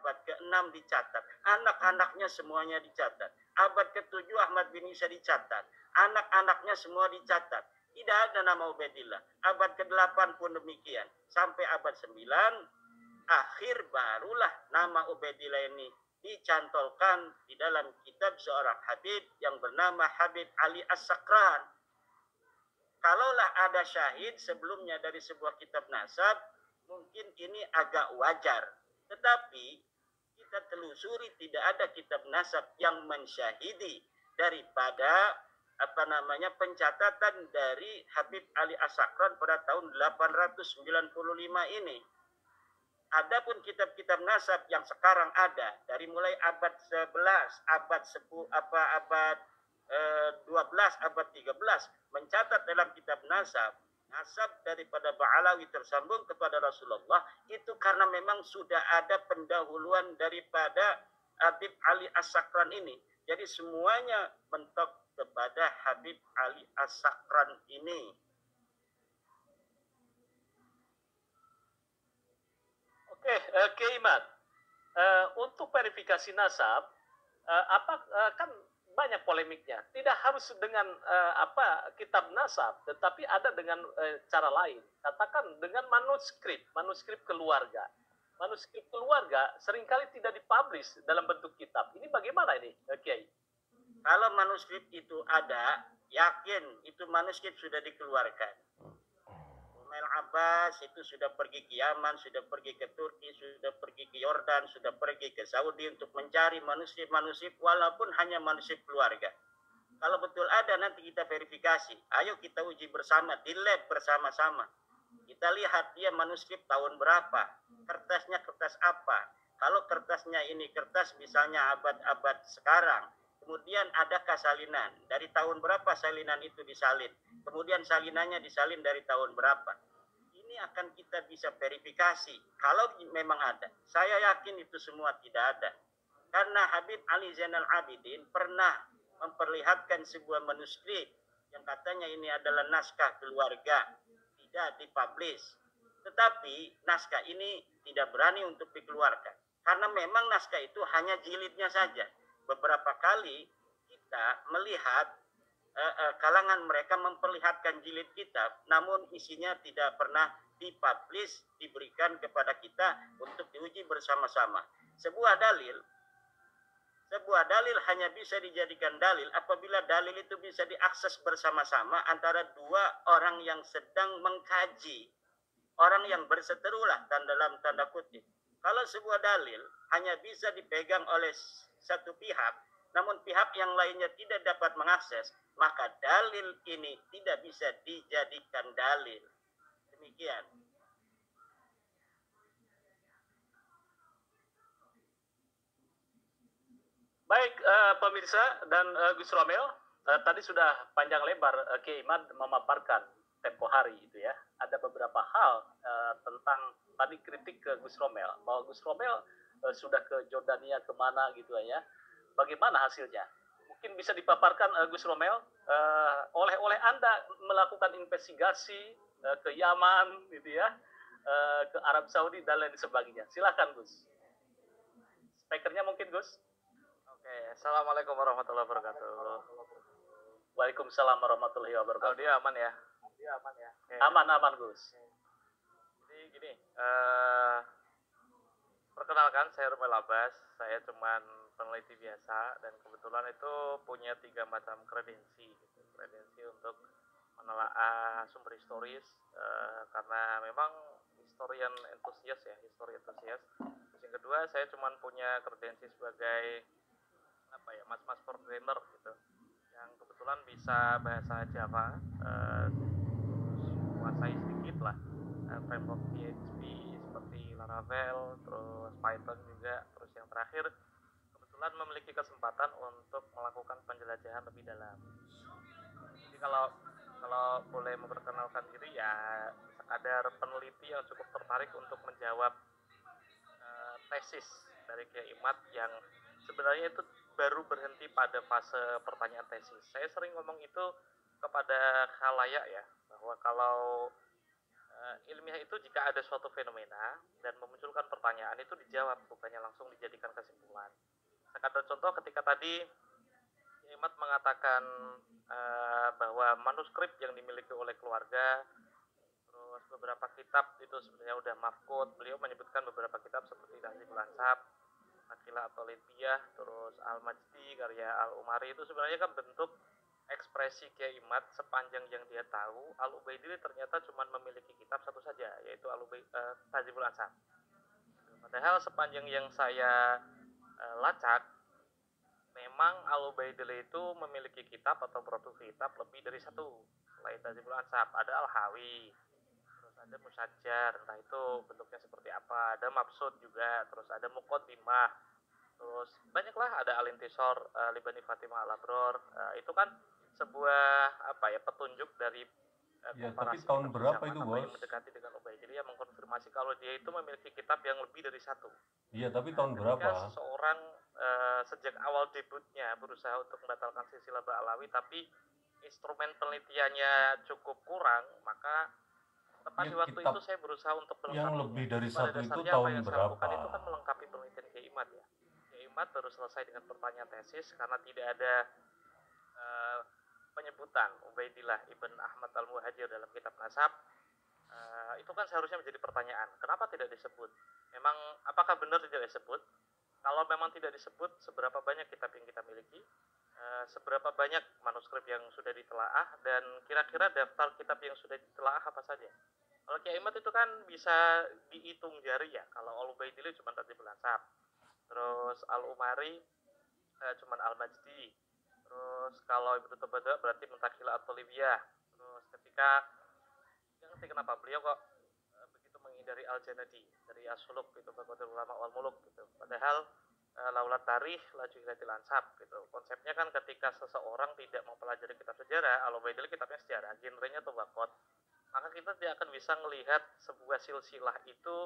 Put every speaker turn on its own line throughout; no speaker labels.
abad ke-6 dicatat, anak-anaknya semuanya dicatat. Abad ke-7 Ahmad bin Isa dicatat, anak-anaknya semua dicatat. Tidak ada nama Ubaidillah. Abad ke-8 pun demikian. Sampai abad 9, akhir barulah nama Ubaidillah ini dicantolkan di dalam kitab seorang Habib yang bernama Habib Ali As-Sakran. Kalaulah ada syahid sebelumnya dari sebuah kitab nasab, mungkin ini agak wajar. Tetapi kita telusuri tidak ada kitab nasab yang mensyahidi daripada pencatatan dari Habib Ali As-Sakran pada tahun 895 ini. Adapun kitab-kitab nasab yang sekarang ada dari mulai abad 11, abad 10, abad 12, abad 13 mencatat dalam kitab nasab daripada Ba'alawi tersambung kepada Rasulullah itu karena memang sudah ada pendahuluan daripada Habib Ali As-Sakran ini. Jadi semuanya mentok kepada Habib Ali As-Sakran ini.
Oke, Kiai Imad, untuk verifikasi nasab, kan banyak polemiknya. Tidak harus dengan kitab nasab, tetapi ada dengan cara lain. Katakan dengan manuskrip keluarga. Manuskrip keluarga seringkali tidak dipublish dalam bentuk kitab. Ini bagaimana ini, Kiai?
Kalau manuskrip itu ada, yakin itu manuskrip sudah dikeluarkan. Umail Abbas itu sudah pergi ke Yaman, sudah pergi ke Turki, sudah pergi ke Yordan, sudah pergi ke Saudi untuk mencari manuskrip-manuskrip walaupun hanya manuskrip keluarga. Kalau betul ada nanti kita verifikasi. Ayo kita uji bersama di lab bersama-sama. Kita lihat dia manuskrip tahun berapa, kertasnya kertas apa. Kalau kertasnya ini kertas misalnya abad-abad sekarang, kemudian adakah salinan? Dari tahun berapa salinan itu disalin? Kemudian salinannya disalin dari tahun berapa? Ini akan kita bisa verifikasi. Kalau memang ada, saya yakin itu semua tidak ada. Karena Habib Ali Zainal Abidin pernah memperlihatkan sebuah manuskrip yang katanya ini adalah naskah keluarga, tidak dipublish. Tetapi naskah ini tidak berani untuk dikeluarkan. Karena memang naskah itu hanya jilidnya saja. Beberapa kali kita melihat kalangan mereka memperlihatkan jilid kitab, namun isinya tidak pernah dipublish, diberikan kepada kita untuk diuji bersama-sama. Sebuah dalil hanya bisa dijadikan dalil apabila dalil itu bisa diakses bersama-sama antara dua orang yang sedang mengkaji, orang yang berseterulah dalam tanda kutip. Kalau sebuah dalil hanya bisa dipegang oleh satu pihak, namun pihak yang lainnya tidak dapat mengakses, maka dalil ini tidak bisa dijadikan dalil. Demikian.
Baik, pemirsa dan Gus Romel, tadi sudah panjang lebar Kiai Imad memaparkan tempo hari itu ya. Ada beberapa hal tentang tadi kritik ke Gus Romel, bahwa Gus Romel sudah ke Jordania kemana gitu ya. Bagaimana hasilnya? Mungkin bisa dipaparkan Gus Romel, oleh Anda melakukan investigasi ke Yaman gitu ya, ke Arab Saudi dan lain sebagainya. Silakan Gus. Speakernya mungkin Gus.
Oke, assalamualaikum warahmatullahi wabarakatuh.
Waalaikumsalam warahmatullahi wabarakatuh.
Audio aman ya?
Okay. Aman Gus.
Jadi gini, perkenalkan saya Rumel Abbas. Saya cuman peneliti biasa dan kebetulan itu punya 3 macam kredensi untuk menelaah sumber historis, karena memang historian entusias ya, histori entusias. Terus yang kedua, saya cuman punya kredensi sebagai mas-mas programmer gitu, yang kebetulan bisa bahasa Java, menguasai sedikit lah framework PHP seperti Laravel, terus Python juga, terus yang terakhir kebetulan memiliki kesempatan untuk melakukan penjelajahan lebih dalam. Jadi kalau boleh memperkenalkan diri ya, sekadar peneliti yang cukup tertarik untuk menjawab tesis dari Kiai Imad yang sebenarnya itu baru berhenti pada fase pertanyaan tesis. Saya sering ngomong itu kepada khalayak ya, bahwa kalau ilmiah itu jika ada suatu fenomena dan memunculkan pertanyaan itu dijawab, bukannya langsung dijadikan kesimpulan. Sekadar contoh ketika tadi Imat mengatakan bahwa manuskrip yang dimiliki oleh keluarga, terus beberapa kitab itu sebenarnya udah mafkut. Beliau menyebutkan beberapa kitab seperti Tahzibul Ansab, Akilah atau Lidbiyah, terus Al-Majdi karya Al-Umari itu sebenarnya kan bentuk ekspresi Kiai Imad sepanjang yang dia tahu. Al-Ubaidillah ternyata cuma memiliki kitab satu saja, yaitu Tahzibul Ansab. Padahal sepanjang yang saya lacak, memang Al-Ubaidillah itu memiliki kitab atau produksi kitab lebih dari satu. Selain Tahzibul Ansab, ada Al-Hawi, terus ada Musajjar, entah itu bentuknya seperti apa, ada Mabsud juga, terus ada Muqaddimah, terus banyaklah, ada Al-Intisor, Libani Fatimah Al-Abror. Itu kan sebuah petunjuk dari
Ya, tapi
komparasi
tahun
kitab
berapa
zaman
itu,
atau
Bos?
yang mendekati dengan Ubaidillah yang mengkonfirmasi kalau dia itu memiliki kitab yang lebih dari satu.
Iya, tapi
Nah,
tahun
ketika
berapa?
seseorang sejak awal debutnya berusaha untuk membatalkan silsilah Ba'alawi tapi instrumen penelitiannya cukup kurang, maka tepat
Ya,
di waktu
kitab
itu saya berusaha untuk
yang
melengkapinya.
lebih dari
Pada
satu itu
dasarnya apa
tahun
yang saya lakukan
berapa?
itu kan melengkapi penelitian Kiai Imad ya. Kiai Imad baru selesai dengan pertanyaan tesis karena tidak ada eh, penyebutan Ubaidillah ibn Ahmad al-Muhajir dalam kitab Nasab. Itu kan seharusnya menjadi pertanyaan, kenapa tidak disebut? Memang apakah benar tidak disebut? Kalau memang tidak disebut, seberapa banyak kitab yang kita miliki, seberapa banyak manuskrip yang sudah ditelaah, dan kira-kira daftar kitab yang sudah ditelaah apa saja? Kalau Kiai Imad itu kan bisa dihitung jari ya. Kalau Al-Ubaidillah cuma Tahzibul Ansab, terus Al-Umari cuma Al-Majdi, terus kalau Ibnu Tabadak berarti Muntakhilah atau Libya. Terus ketika kenapa beliau kok begitu menghindari Al-Janadi dari As-Suluk gitu, Baqatul Ulama wal Muluk gitu. Padahal laulat tarikh laju ilatil ansab gitu. Konsepnya kan ketika seseorang tidak mempelajari kitab sejarah, Al-Ubaidillah kitabnya sejarah, genrenya tuh bakot, maka kita tidak akan bisa melihat sebuah silsilah itu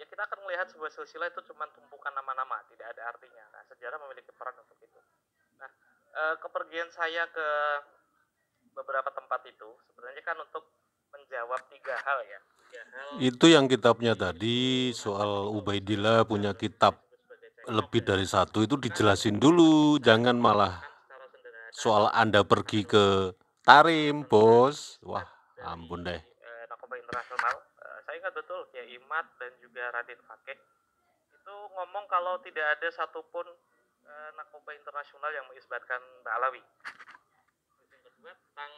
ya kita akan melihat sebuah silsilah itu cuma tumpukan nama-nama, tidak ada artinya. Nah, sejarah memiliki peran untuk itu. Nah, kepergian saya ke beberapa tempat itu sebenarnya kan untuk menjawab tiga hal ya.
Itu yang kitabnya tadi soal Ubaidillah punya kitab lebih dari satu itu dijelasin dulu, jangan malah soal Anda pergi ke Tarim, Bos. Wah, ampun deh.
Narkoba Internasional, saya ingat betul ya, Imad dan juga Radin Fakih itu ngomong kalau tidak ada satupun narkoba internasional yang mengisbatkan Ba'alawi. Yang kedua tentang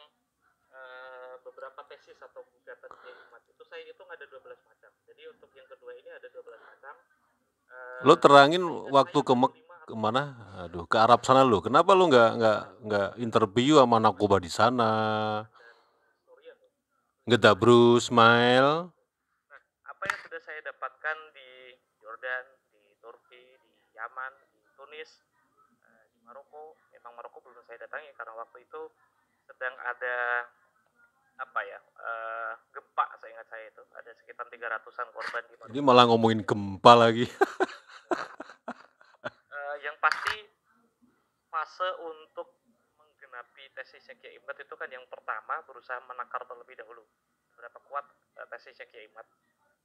beberapa tesis atau gugatan Kiai Imad itu saya hitung ada 12 macam. Jadi untuk yang kedua ini ada 12 macam.
Lo terangin waktu kemana? Aduh, ke Arab sana lo. Kenapa lo nggak interview sama narkoba di sana? Ngedabru Ismail.
Nah, apa yang sudah saya dapatkan di Jordan, di Turki, di Yaman, di Tunis, di Maroko. Memang Maroko belum saya datangi karena waktu itu sedang ada gempa, saya ingat saya itu ada sekitar 300-an korban di Maroko.
Ini malah ngomongin gempa lagi.
Yang pasti fase untuk menggenapi tesisnya Kiai Imad itu kan yang pertama berusaha menakar terlebih dahulu seberapa kuat tesisnya Kiai Imad.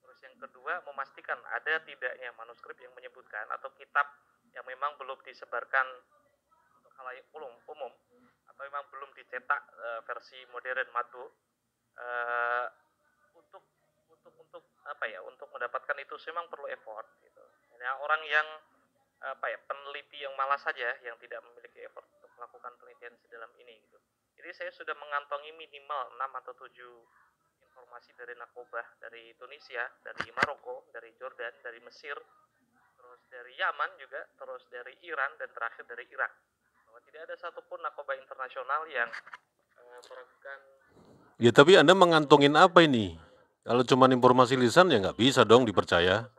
Terus yang kedua memastikan ada tidaknya manuskrip yang menyebutkan atau kitab yang memang belum disebarkan untuk khalayak umum atau memang belum dicetak versi modern matbu, untuk mendapatkan itu memang perlu effort gitu. Ya, orang yang peneliti yang malas saja yang tidak memiliki effort untuk melakukan penelitian sedalam ini gitu. Jadi saya sudah mengantongi minimal 6 atau 7 informasi dari narkoba dari Tunisia, dari Maroko, dari Jordan, dari Mesir, terus dari Yaman juga, terus dari Iran, dan terakhir dari Irak. Bahwa tidak ada satupun narkoba internasional yang meragukan.
Ya, tapi Anda mengantongin apa ini? Kalau cuma informasi lisan ya nggak bisa dong dipercaya.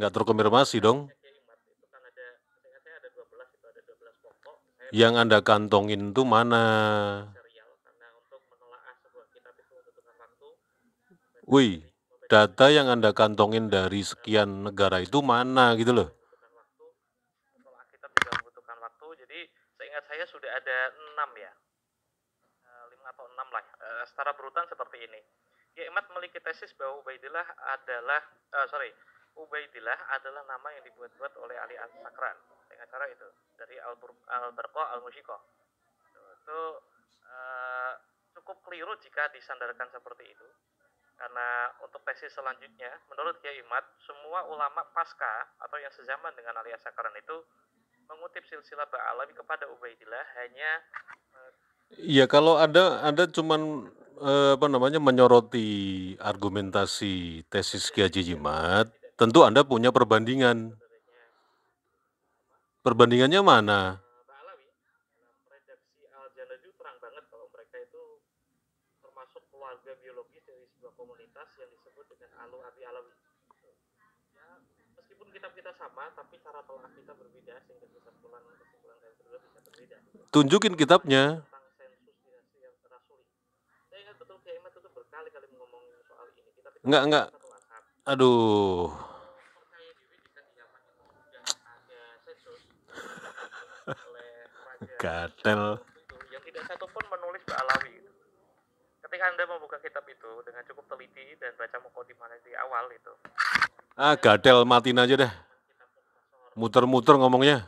Nggak terkonfirmasi dong. Yang Anda kantongin itu mana? Wih, data yang Anda kantongin dari sekian negara itu mana gitu loh.
Kita juga membutuhkan waktu, jadi seingat saya sudah ada 6 ya, 5 atau 6 lah, setara berurutan seperti ini. Kiai Imad memiliki tesis bahwa Ubaidillah adalah nama yang dibuat-buat oleh Ali As-Sakran dengan cara itu dari Al-Barqa Al-Musyiko. Itu cukup keliru jika disandarkan seperti itu. Karena untuk tesis selanjutnya, menurut Kiai Imad, semua ulama pasca atau yang sezaman dengan Ali As-Sakran itu mengutip silsilah Ba'alawi kepada Ubaidillah hanya
Iya, kalau Anda cuman menyoroti argumentasi tesis Ki Haji Jimat, tentu Anda punya perbandingan. Perbandingannya mana?
Ba'alawi dalam redaksi Al-Janadu terang banget kalau mereka itu termasuk keluarga biologis dari sebuah komunitas yang disebut dengan Alu Abi Alawi. Ya, meskipun kitab kita sama, tapi cara telah kita berbeda sehingga kesimpulan kalian berdua bisa berbeda.
Tunjukin kitabnya.
Tentang sensus dinasti yang rasuli. Saya ingat betul Kiai Imad itu berkali-kali ngomongin soal ini.
Enggak. Aduh.
Percaya diri jika di zaman itu sudah ada sensus oleh raja
Gatel.
yang tidak satupun menulis Ba'alawi. Ketika Anda membuka kitab itu dengan cukup teliti dan baca mukadimahnya di awal itu.
Gatel, matiin aja dah. Muter-muter ngomongnya.